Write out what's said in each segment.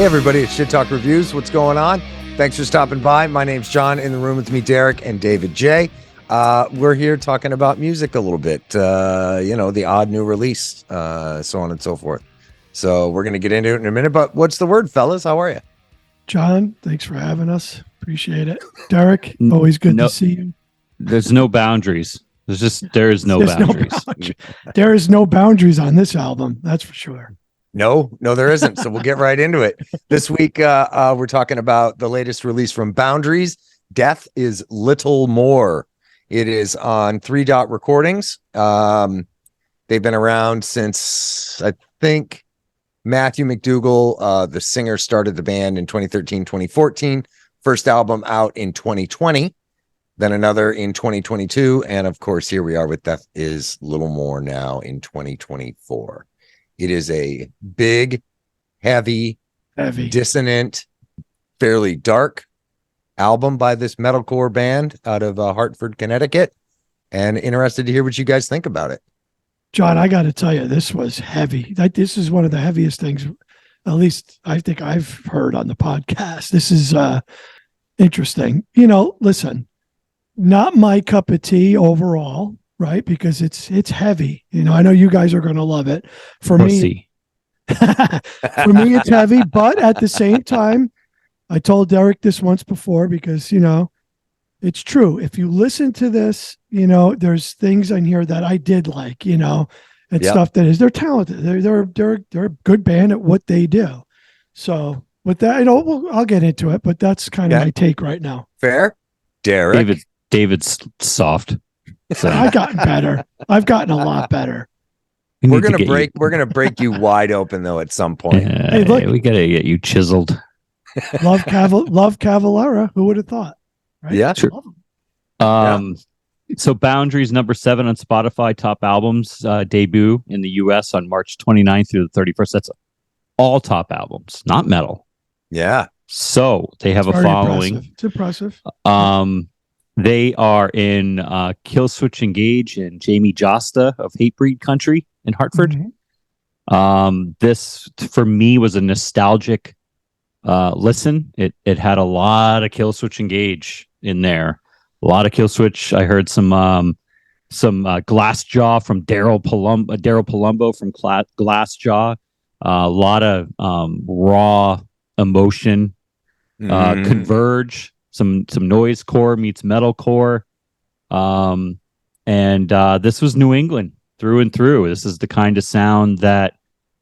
Hey everybody, it's Shit Talk Reviews. What's going on? Thanks for stopping by. My name's John. In the room with me, Derek and David J. We're here talking about music a little bit, the odd new release, so on and so forth. So we're going to get into it in a minute, but what's the word, fellas? How are you? John, thanks for having us. Appreciate it. Derek, always good to see you. There's no boundaries. There is no boundaries. There is no boundaries on this album. That's for sure. No, there isn't. So we'll get right into it. This week, we're talking about the latest release from Boundaries. Death is Little More. It is on 3 Dot Recordings. They've been around since, I think, Matthew McDougall, the singer, started the band in 2013, 2014. First album out in 2020. Then another in 2022. And of course, here we are with Death is Little More now in 2024. It is a big, heavy, dissonant, fairly dark album by this metalcore band out of Hartford, Connecticut. And interested to hear what you guys think about it. John, I got to tell you, this was heavy. This is one of the heaviest things, at least I think I've heard on the podcast. This is interesting. Listen, not my cup of tea overall. Right, because it's heavy. I know you guys are going to love it. For me, it's heavy. But at the same time, I told Derek this once before because it's true. If you listen to this, there's things in here that I did like. And stuff that is they're talented. They're a good band at what they do. So with that, I'll get into it. But that's kind of my take right now. Fair, Derek. David's soft. So. I've gotten better. I've gotten a lot better. We're gonna break you wide open though at some point. Hey, look, we gotta get you chiseled. Love Cavalera. Who would have thought? Right? Yeah, sure. So Boundaries, number 7 on Spotify top albums, debut in the US on March 29th through the 31st. That's all top albums, not metal. Yeah. So they have a following. It's impressive. They are in Killswitch Engage and Jamie Josta of Hatebreed Country in Hartford. Mm-hmm. This, for me, was a nostalgic listen. It had a lot of Killswitch Engage in there. A lot of Killswitch. I heard some Glassjaw from Daryl Palumbo from Glassjaw. A lot of raw emotion. Converge. Some noise core meets metalcore. And this was New England through and through. This is the kind of sound that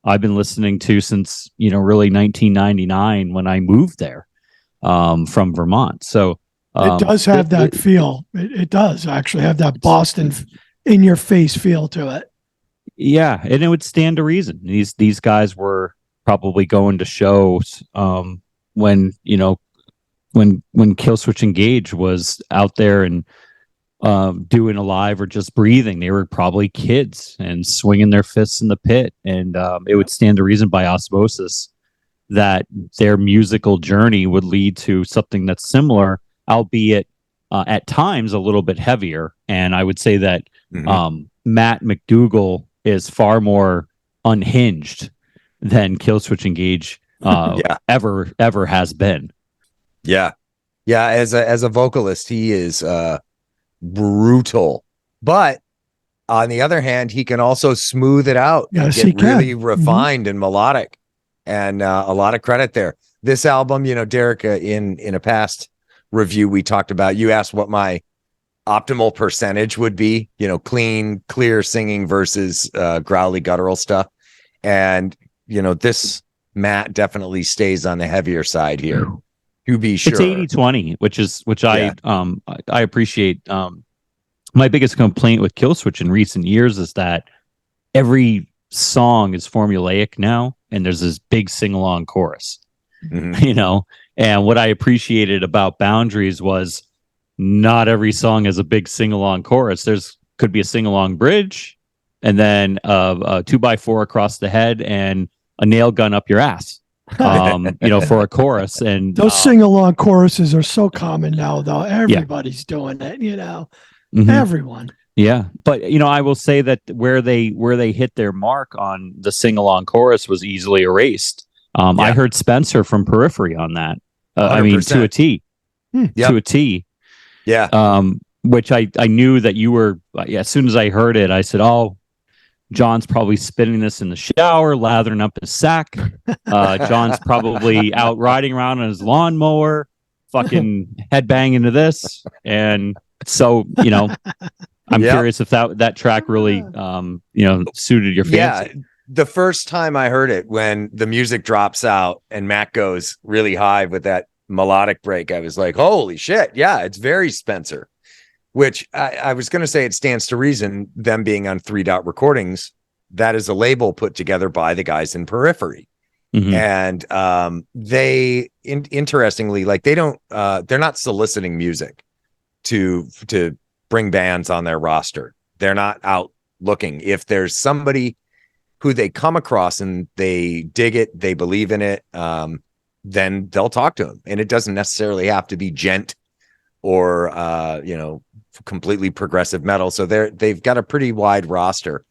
I've been listening to since, really 1999 when I moved there from Vermont. So it does have that feel. It does actually have that Boston in your face feel to it. Yeah. And it would stand to reason. These guys were probably going to shows when Killswitch Engage was out there and doing Alive or Just Breathing, they were probably kids and swinging their fists in the pit. And it would stand to reason by osmosis that their musical journey would lead to something that's similar, albeit at times a little bit heavier. And I would say that Matt McDougall is far more unhinged than Killswitch Engage ever has been. Yeah. As a vocalist, he is brutal, but on the other hand, he can also smooth it out and get really refined and melodic, and a lot of credit there. This album, Derek, in a past review we talked about, you asked what my optimal percentage would be, clean, clear singing versus growly, guttural stuff, and this Matt definitely stays on the heavier side here. To be sure. It's 80-20, which I appreciate. My biggest complaint with Killswitch in recent years is that every song is formulaic now, and there's this big sing-along chorus. Mm-hmm. And what I appreciated about Boundaries was not every song has a big sing-along chorus. Could be a sing-along bridge, and then a 2x4 across the head, and a nail gun up your ass. For a chorus. And those sing-along choruses are so common now, though. Everybody's doing it, Everyone. Yeah. But, I will say that where they hit their mark on the sing-along chorus was easily erased I heard Spencer from Periphery on that. I mean, to a T. To a T. Yeah. Which I knew that you were. As soon as I heard it, I said, "Oh, John's probably spinning this in the shower, lathering up his sack. John's probably out riding around on his lawnmower, fucking headbanging to this." And so, I'm curious if that track really, suited your fancy. Yeah. The first time I heard it, when the music drops out and Matt goes really high with that melodic break, I was like, holy shit. Yeah, it's very Spencer, which I was going to say it stands to reason, them being on 3 Dot Recordings. That is a label put together by the guys in Periphery. Mm-hmm. And they, interestingly, like they're not soliciting music to bring bands on their roster. They're not out looking. If there's somebody who they come across and they dig it, they believe in it, then they'll talk to them. And it doesn't necessarily have to be gent or completely progressive metal. So they've got a pretty wide roster.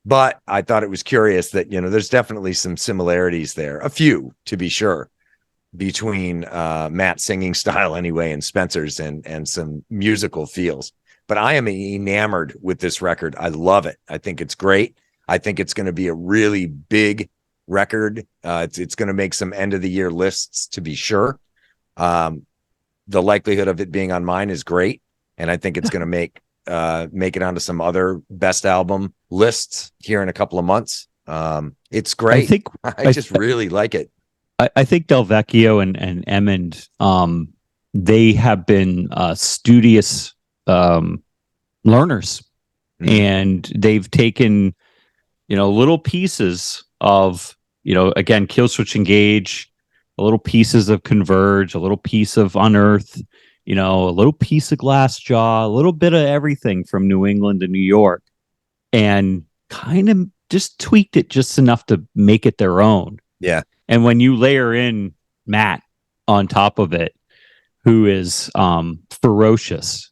But I thought it was curious that, there's definitely some similarities there, a few to be sure, between Matt's singing style anyway and Spencer's, and some musical feels. But I am enamored with this record. I love it. I think it's great. I think it's going to be a really big record. It's going to make some end of the year lists to be sure. The likelihood of it being on mine is great, and I think it's going to make it onto some other best album lists here in a couple of months. It's great. I just really like it. I think Del Vecchio and Emmond, they have been studious learners, and they've taken little pieces of again, Killswitch Engage, a little pieces of Converge, a little piece of Unearth, a little piece of Glassjaw, a little bit of everything from New England to New York, and kind of just tweaked it just enough to make it their own. Yeah. And when you layer in Matt on top of it, who is ferocious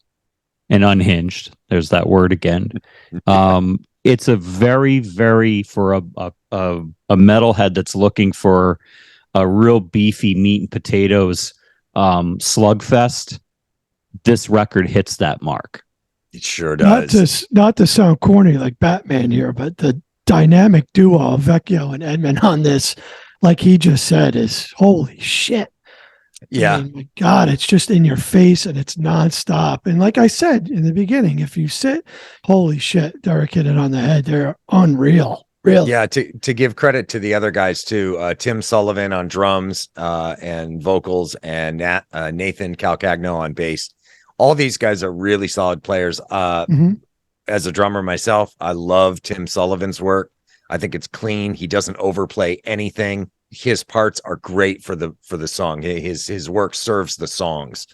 and unhinged, there's that word again. It's a very, very, for a metalhead that's looking for a real beefy meat and potatoes slugfest, this record hits that mark. It sure does. Not to sound corny like Batman here, but the dynamic duo of Vecchio and Edmund on this, like he just said, is holy shit. Yeah. I mean, my God, it's just in your face and it's nonstop. And like I said in the beginning, if you sit, holy shit, Derek hit it on the head. They're unreal. Really. Yeah. To give credit to the other guys too, Tim Sullivan on drums and vocals, and Nathan Calcagno on bass. All these guys are really solid players. As a drummer myself, I love Tim Sullivan's work. I think it's clean. He doesn't overplay anything. His parts are great for the song. His work serves the songs,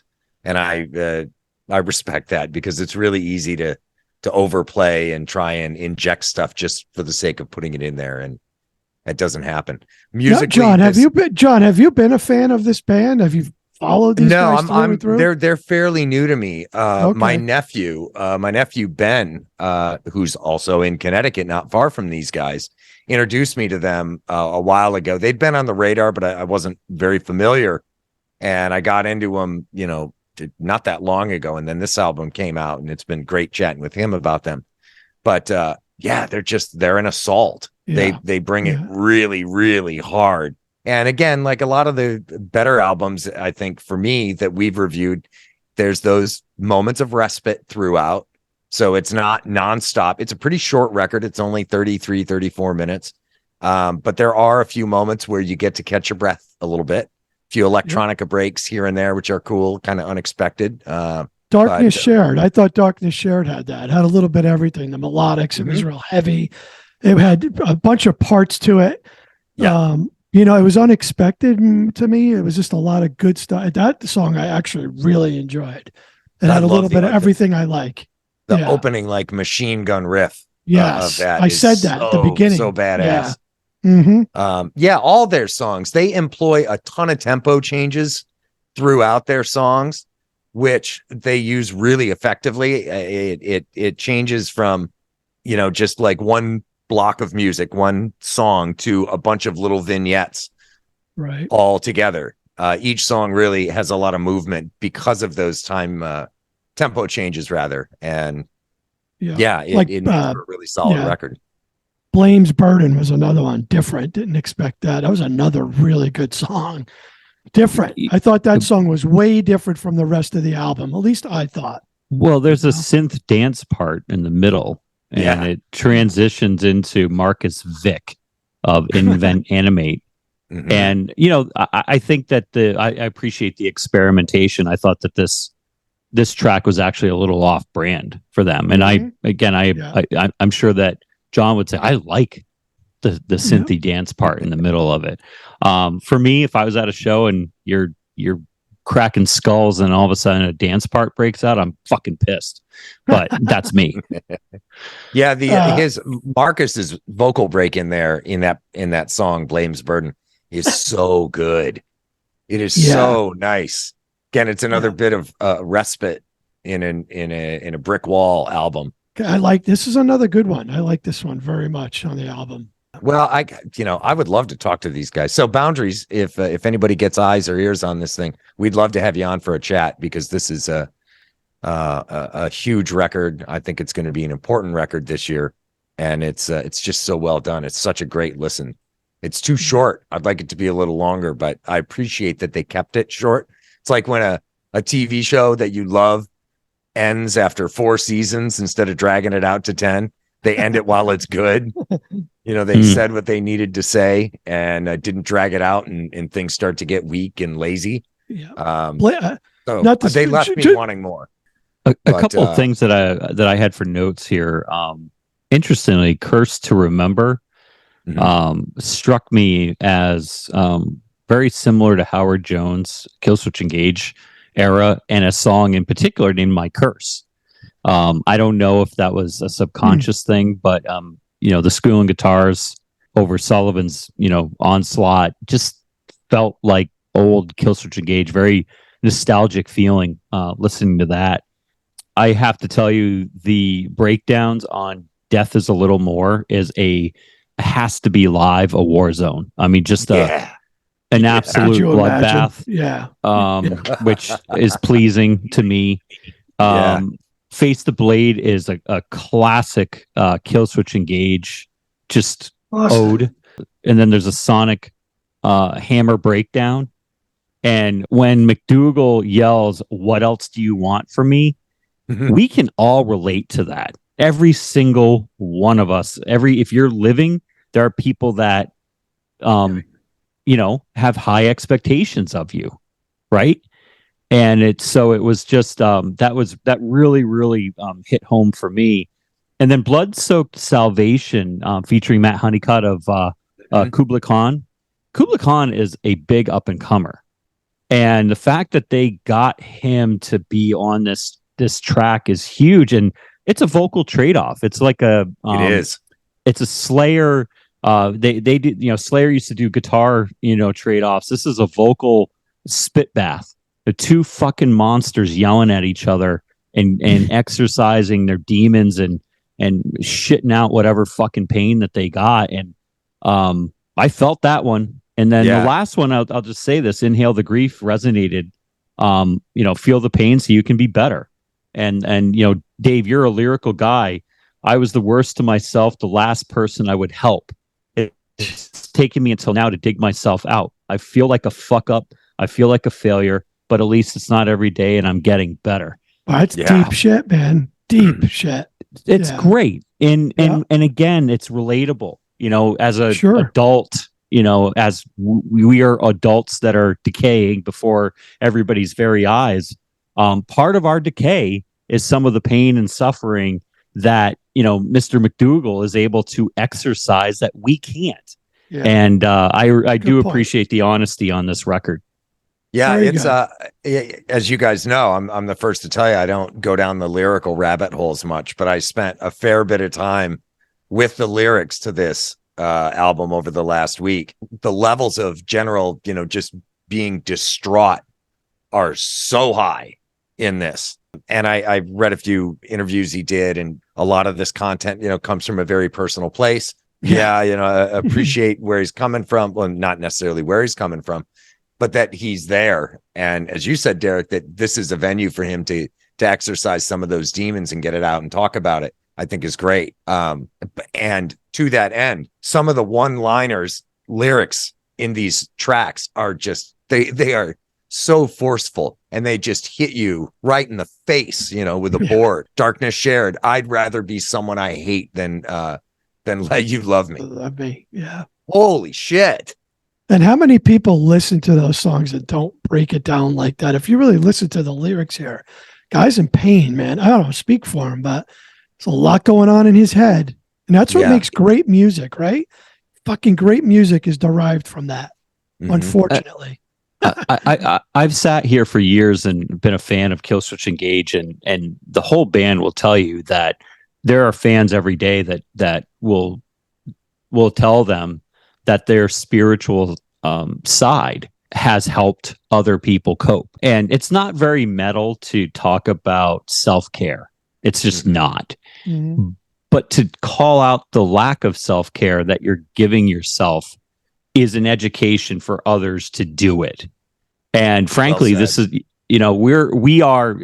and I respect that, because it's really easy to overplay and try and inject stuff just for the sake of putting it in there, and that doesn't happen. Musically, John, have you been a fan of this band? Have you followed these guys through? They're fairly new to me. Okay. My nephew Ben, who's also in Connecticut, not far from these guys, introduced me to them a while ago. They'd been on the radar, but I wasn't very familiar, and I got into them, not that long ago. And then this album came out, and it's been great chatting with him about them. But they're an assault. Yeah. They bring it really, really hard. And again, like a lot of the better albums, I think for me that we've reviewed, there's those moments of respite throughout. So it's not nonstop. It's a pretty short record. It's only 33, 34 minutes. But there are a few moments where you get to catch your breath a little bit. A few electronica breaks here and there, which are cool, kind of unexpected. Darkness Shared. I thought Darkness Shared had a little bit of everything. The melodics, it was real heavy. It had a bunch of parts to it. Yeah. It was unexpected to me. It was just a lot of good stuff. That song I actually really enjoyed. It had a little bit of everything I like. The opening, like machine gun riff. Yes, of that I said that at the beginning. So badass. Yeah. All their songs, they employ a ton of tempo changes throughout their songs, which they use really effectively. It changes from, just like one block of music, one song, to a bunch of little vignettes Right. all together. Each song really has a lot of movement because of those tempo changes, rather. And Yeah. it Like, makes for a really solid record. Blame's Burden was another one. Different. Didn't expect that. That was another really good song. Different. I thought that song was way different from the rest of the album. At least I thought. Well, there's a synth dance part in the middle, and it transitions into Marcus Vick of Invent Animate. Mhm. And I think that I appreciate the experimentation. I thought that this track was actually a little off brand for them. And I'm sure that John would say I like the synthy dance part in the middle of it. For me, if I was at a show and you're cracking skulls and all of a sudden a dance part breaks out, I'm fucking pissed. But that's me. Yeah, his Marcus's vocal break in there in that song Blame's Burden is so good. It is so nice. Again, it's another bit of respite in a brick wall album. This is another good one. I like this one very much on the album. Well, I would love to talk to these guys. So Boundaries, if anybody gets eyes or ears on this thing, we'd love to have you on for a chat, because this is a huge record. I think it's going to be an important record this year, and it's just so well done. It's such a great listen. It's too short. I'd like it to be a little longer, but I appreciate that they kept it short. It's like when a TV show that you love ends after 4 seasons instead of dragging it out to 10. They end it while it's good. They said what they needed to say and didn't drag it out, and things start to get weak and lazy. Yeah. They left me wanting more. A couple of things that I had for notes here. Interestingly, Curse to Remember struck me as very similar to Howard Jones' Killswitch Engage era, and a song in particular named My Curse. I don't know if that was a subconscious thing, but the squealing guitars over Sullivan's onslaught just felt like old Killswitch Engage, very nostalgic feeling listening to that. I have to tell you, the breakdowns on Death is a Little More has to be live a war zone. I mean, just an absolute bloodbath. Which is pleasing to me. Face the Blade is a classic Killswitch Engage, just ode. And then there's a Sonic hammer breakdown. And when McDougal yells, "What else do you want from me?" we can all relate to that. Every single one of us. If you're living, there are people that have high expectations of you, right? And it was just that really, really hit home for me. And then Blood Soaked Salvation, featuring Matt Honeycutt of Kubla Khan. Kubla Khan is a big up and comer, and the fact that they got him to be on this track is huge. And it's a vocal trade off. It's like it is. It's a Slayer. They did. Slayer used to do guitar trade offs. This is a vocal spit bath. The two fucking monsters yelling at each other and exercising their demons and shitting out whatever fucking pain that they got. And I felt that one. And then the last one, I'll just say this: Inhale the Grief resonated. Feel the pain so you can be better. And Dave, you're a lyrical guy. I was the worst to myself, the last person I would help. It's taken me until now to dig myself out. I feel like a fuck up. I feel like a failure. But at least it's not every day, and I'm getting better. That's deep shit, man. Deep shit. It's great, and again, it's relatable. As a adult, as we are adults that are decaying before everybody's very eyes. Part of our decay is some of the pain and suffering that Mr. McDougal is able to exercise that we can't. Yeah. And I do appreciate the honesty on this record. Yeah, it's as you guys know, I'm the first to tell you I don't go down the lyrical rabbit holes much, but I spent a fair bit of time with the lyrics to this album over the last week. The levels of general, just being distraught are so high in this. And I read a few interviews he did, and a lot of this content, comes from a very personal place. Yeah, appreciate where he's coming from. Well, not necessarily where he's coming from, but that he's there. And as you said, Derek, that this is a venue for him to exercise some of those demons and get it out and talk about it, I think is great. And to that end, some of the one-liners lyrics in these tracks are just they are so forceful, and they just hit you right in the face, with a board. Darkness shared. I'd rather be someone I hate than let you love me. Love me. Yeah. Holy shit. And how many people listen to those songs and don't break it down like that? If you really listen to the lyrics here, guy's in pain, man. I don't know, speak for him, but there's a lot going on in his head. And that's what makes great music, right? Fucking great music is derived from that, unfortunately. I've sat here for years and been a fan of Killswitch Engage, and the whole band will tell you that there are fans every day that will tell them that their spiritual side has helped other people cope. And it's not very metal to talk about self-care. It's just not. Mm-hmm. But to call out the lack of self-care that you're giving yourself is an education for others to do it. And frankly, this is, McDougal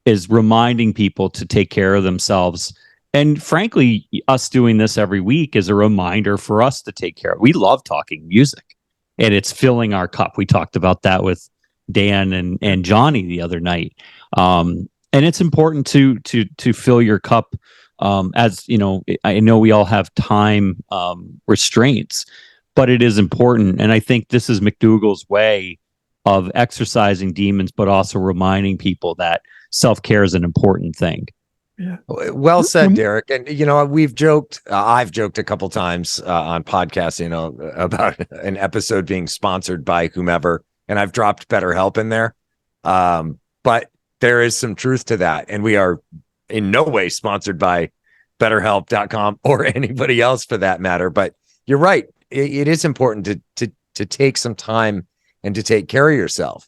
is reminding people to take care of themselves. And frankly, us doing this every week is a reminder for us to take care of. We love talking music, and it's filling our cup. We talked about that with Dan and Johnny the other night. And it's important to fill your cup. As you know, I know we all have time restraints, but it is important. And I think this is McDougal's way of exercising demons, but also reminding people that self-care is an important thing. Yeah. Well said, Derek. And, we've joked, I've joked a couple times on podcasts, about an episode being sponsored by whomever, and I've dropped BetterHelp in there. But there is some truth to that. And we are in no way sponsored by BetterHelp.com or anybody else for that matter. But you're right. It is important to take some time and to take care of yourself.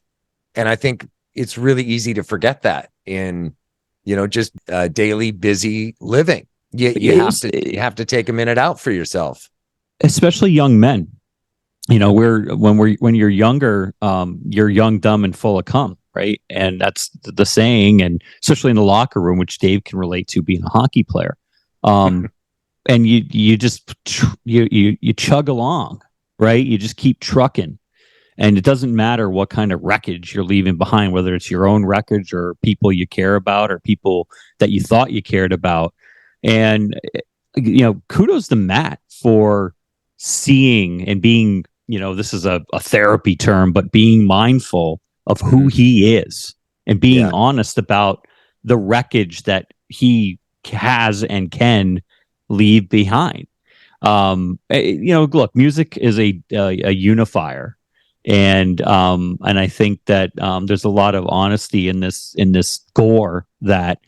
And I think it's really easy to forget that in, just daily busy living. You have to take a minute out for yourself, especially young men. When you're younger, you're young, dumb, and full of cum, right? And that's the saying, and especially in the locker room, which Dave can relate to, being a hockey player. And you just you chug along, right? You just keep trucking. And it doesn't matter what kind of wreckage you're leaving behind, whether it's your own wreckage or people you care about or people that you thought you cared about. And, kudos to Matt for seeing and being, this is a therapy term, but being mindful of who he is and being honest about the wreckage that he has and can leave behind. Look, music is a unifier. And I think that there's a lot of honesty in this gore that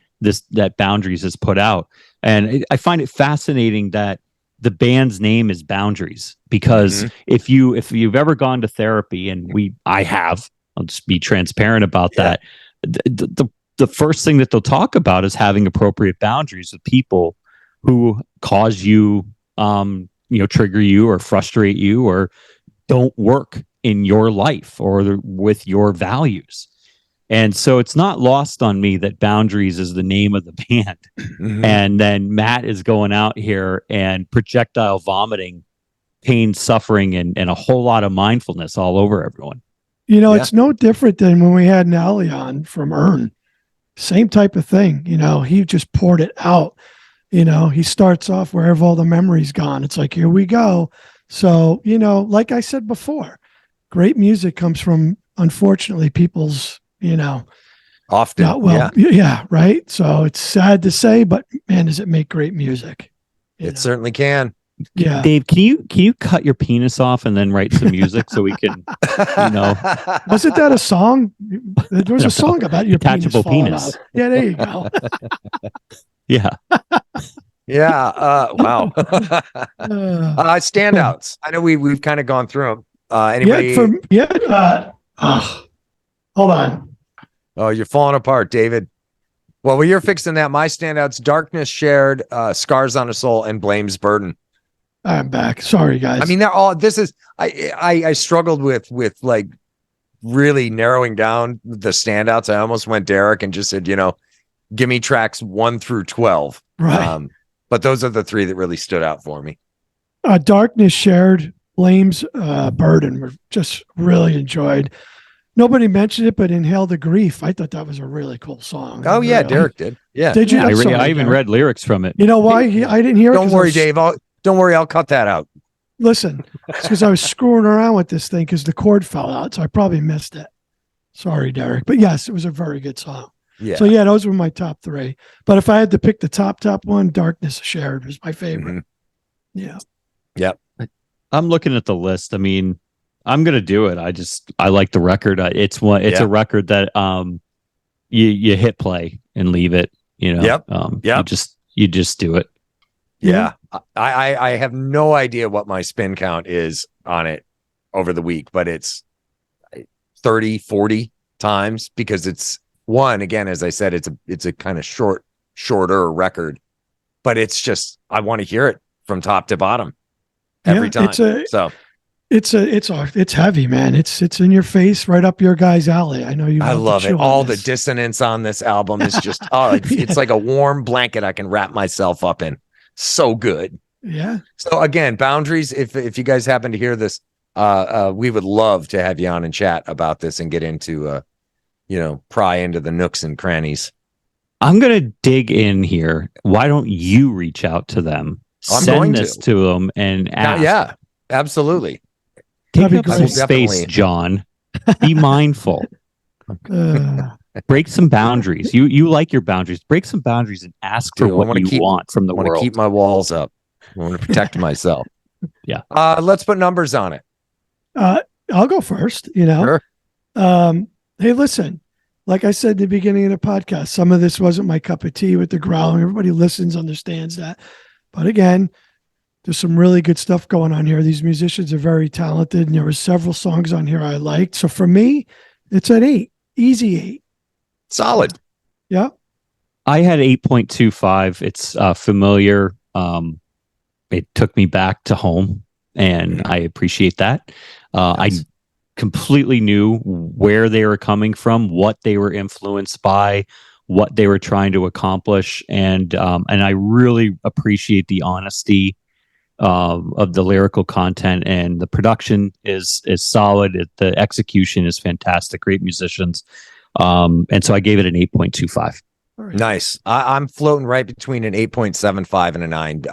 Boundaries has put out, and I find it fascinating that the band's name is Boundaries, because if you've ever gone to therapy, and I have, I'll just be transparent about that. The first thing that they'll talk about is having appropriate boundaries with people who cause you, trigger you or frustrate you or don't work in your life or with your values. And so it's not lost on me that Boundaries is the name of the band. Mm-hmm. And then Matt is going out here and projectile vomiting pain, suffering, and a whole lot of mindfulness all over everyone. It's no different than when we had Nally on from Earn. Same type of thing. He just poured it out. He starts off where all the memories gone. It's like, here we go. So, like I said before, great music comes from, unfortunately, people's, often. Not well. Yeah. Right. So it's sad to say, but man, does it make great music. It certainly can. Yeah. Dave, can you cut your penis off and then write some music so we can, Wasn't that a song? There was a song about your detachable penis. Yeah, there you go. Yeah. Yeah. Wow. Standouts. I know we've kind of gone through them. Anybody? Hold on. Oh, you're falling apart, David. Well, you're fixing that. My standouts: Darkness Shared, Scars on a Soul, and Blame's Burden. I'm back. Sorry, guys. I mean, they're all. This is. I struggled with like really narrowing down the standouts. I almost went Derek and just said, give me tracks 1 through 12. Right. But those are the 3 that really stood out for me. Darkness Shared, Blame's Burden were just really enjoyed. Nobody mentioned it, but Inhale the Grief. I thought that was a really cool song. Oh, yeah, really. Derek did. Yeah. Did you? Yeah, I'm sorry, I even Derek. read lyrics from it. You know why? I didn't hear it. Don't worry, Dave. Don't worry. I'll cut that out. Listen, it's because I was screwing around with this thing because the chord fell out, so I probably missed it. Sorry, Derek. But yes, it was a very good song. Yeah. So yeah, those were my top 3. But if I had to pick the top one, Darkness Shared was my favorite. Mm-hmm. Yeah. Yep. I'm looking at the list. I mean, I'm gonna do it. I like the record. It's a record that you hit play and leave it. Yep. You just do it. Yeah. I have no idea what my spin count is on it over the week, but it's 30, 40 times because it's one, again, as I said, it's a kind of shorter record, but it's just, I want to hear it from top to bottom every time. It's heavy, man. It's in your face, right up your guy's alley. I know you. I love it. All the dissonance on this album is just, it's like a warm blanket I can wrap myself up in. So good. Yeah. So again, Boundaries. If you guys happen to hear this, we would love to have you on and chat about this and get into, pry into the nooks and crannies. I'm gonna dig in here. Why don't you reach out to them? Send this to them and ask. Yeah, absolutely. Take up some space, John. Be mindful. Break some boundaries. You like your boundaries. Break some boundaries and ask for what you want from the world. I want to keep my walls up. I want to protect myself. Yeah. Let's put numbers on it. I'll go first. Sure. Hey, listen. Like I said at the beginning of the podcast, some of this wasn't my cup of tea with the growling. Everybody listens, understands that. But again, there's some really good stuff going on here. These musicians are very talented, and there were several songs on here I liked. So for me, it's an 8. Easy 8. Solid. Yeah. I had 8.25. It's familiar. It took me back to home, and I appreciate that. I completely knew where they were coming from, what they were influenced by, what they were trying to accomplish, and I really appreciate the honesty of the lyrical content, and the production is solid. The execution is fantastic. Great musicians, and so I gave it an 8.25. Nice. I'm floating right between an 8.75 and a 9.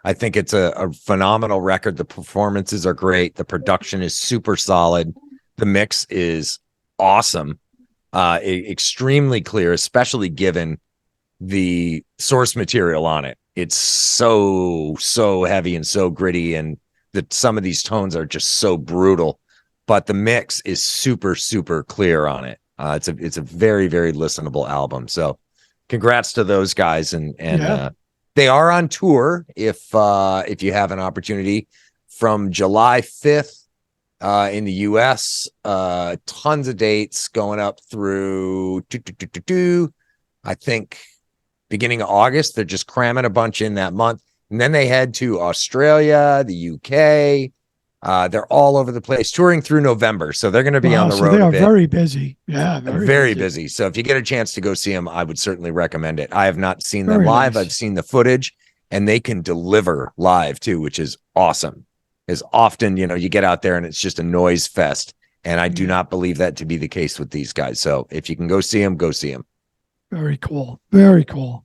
I think it's a phenomenal record. The performances are great. The production is super solid. The mix is awesome. Extremely clear, especially given the source material on it. It's so heavy and so gritty, and that some of these tones are just so brutal, but the mix is super clear on it. It's a very, very listenable album. So congrats to those guys. And they are on tour. If you have an opportunity, from July 5th in the US, tons of dates going up through I think beginning of August. They're just cramming a bunch in that month. And then they head to Australia, the UK. They're all over the place, touring through November. So they're going to be on the road. They are very busy. Yeah, very busy. So if you get a chance to go see them, I would certainly recommend it. I have not seen them live. Nice. I've seen the footage, and they can deliver live too, which is awesome. As often, you get out there and it's just a noise fest. And I do not believe that to be the case with these guys. So if you can go see them, go see them. Very cool. Very cool.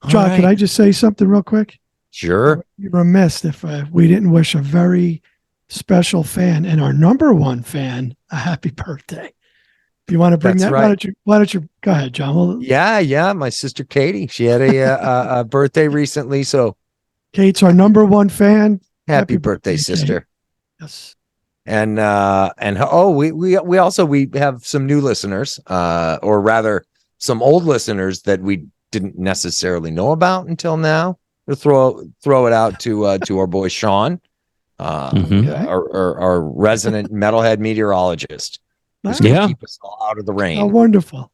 John, Can I just say something real quick? Sure. You're remiss if we didn't wish a very special fan and our number one fan a happy birthday. If you want to bring that, right. Why don't you go ahead, John? Yeah. My sister Katie, she had a birthday recently. So Kate's our number one fan. Happy birthday, sister. Kate. Yes. And we also have some new listeners, or rather some old listeners that we didn't necessarily know about until now. We'll throw it out to our boy Sean, our resident metalhead meteorologist. Nice. Keep us all out of the rain. Oh, wonderful.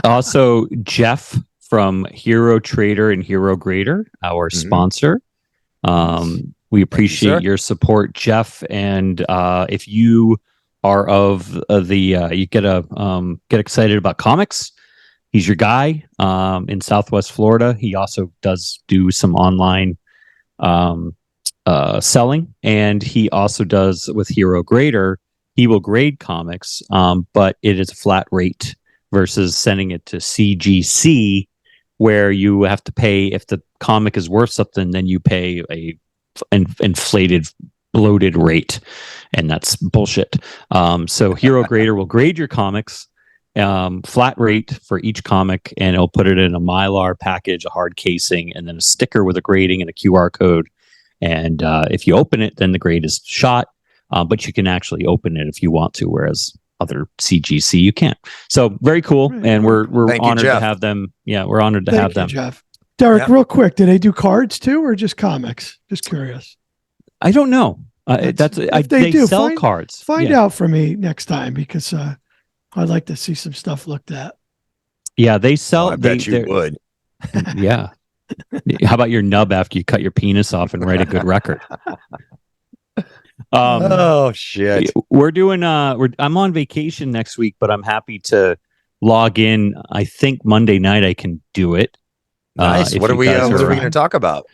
Also, Jeff from Hero Trader and Hero Grader, our sponsor. We appreciate your support, Jeff. And if you are of you get excited about comics, he's your guy in Southwest Florida. He also does do some online selling, and he also does with Hero Grader. He will grade comics, but it is a flat rate versus sending it to CGC, where you have to pay if the comic is worth something. Then you pay a inflated, bloated rate, and that's bullshit. So Hero Grader will grade your comics, flat rate for each comic, and it'll put it in a Mylar package, a hard casing, and then a sticker with a grading and a QR code. And if you open it, then the grade is shot, but you can actually open it if you want to, whereas other CGC you can't. So very cool, and we're honored to have them. Yeah, we're honored to have them. Jeff. Derek, real quick, do they do cards too, or just comics? Just curious. I don't know. They sell cards. Find out for me next time, because I'd like to see some stuff looked at. Yeah, they sell. I bet you would. Yeah. How about your nub after you cut your penis off and write a good record? Oh shit. We're doing I'm on vacation next week, but I'm happy to log in. I think Monday night I can do it. Nice. What are we going to talk about?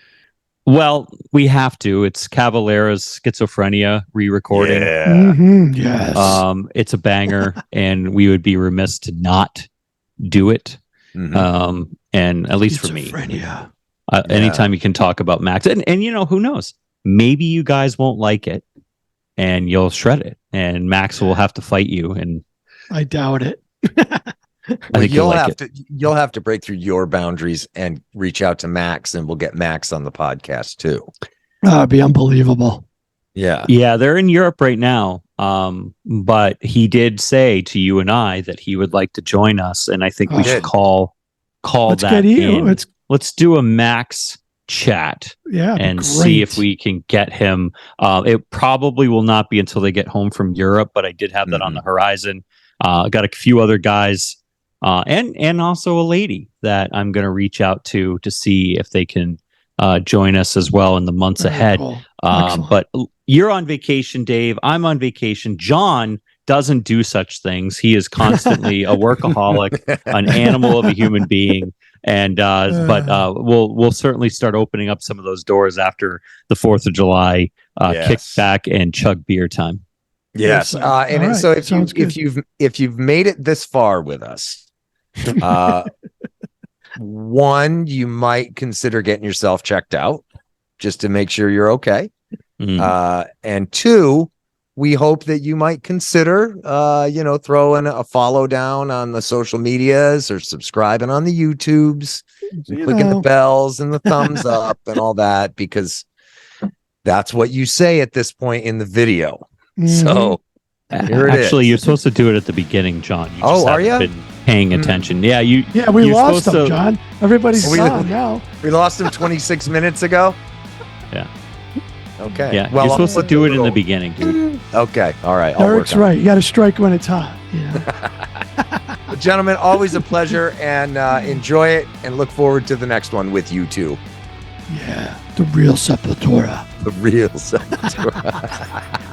Well, we have to. It's Cavalera's Schizophrenia re-recording. Yeah. Mm-hmm. Yes. It's a banger, and we would be remiss to not do it. Mm-hmm. And at least for me, Schizophrenia. Anytime you can talk about Max, and who knows? Maybe you guys won't like it, and you'll shred it, and Max will have to fight you. And I doubt it. I think you'll have to break through your boundaries and reach out to Max, and we'll get Max on the podcast too. It'd be unbelievable. Yeah, they're in Europe right now. But he did say to you and I that he would like to join us, and I think we should call Let's that get in. Let's do a Max chat, and see if we can get him. It probably will not be until they get home from Europe, but I did have that on the horizon. Got a few other guys, and also a lady that I'm going to reach out to see if they can join us as well in the months ahead. Cool. But you're on vacation, Dave. I'm on vacation. John doesn't do such things. He is constantly a workaholic, an animal of a human being. And but we'll certainly start opening up some of those doors after the 4th of July kickback and chug beer time. Yes, so if you've made it this far with us, one, you might consider getting yourself checked out just to make sure you're okay. And two, we hope that you might consider, throwing a follow down on the social medias or subscribing on the YouTubes, and clicking the bells and the thumbs up and all that, because that's what you say at this point in the video. So here it is. You're supposed to do it at the beginning, John. You just haven't been paying attention. Yeah, we lost him, John. Everybody's saw him now. We lost him 26 minutes ago. Yeah. Okay. Yeah. Well, you're supposed to do it in the beginning, dude. Okay. All right. Derek's right. You got to strike when it's hot. Well, gentlemen, always a pleasure, and enjoy it, and look forward to the next one with you two. Yeah. The real Sepultura. The real Sepultura.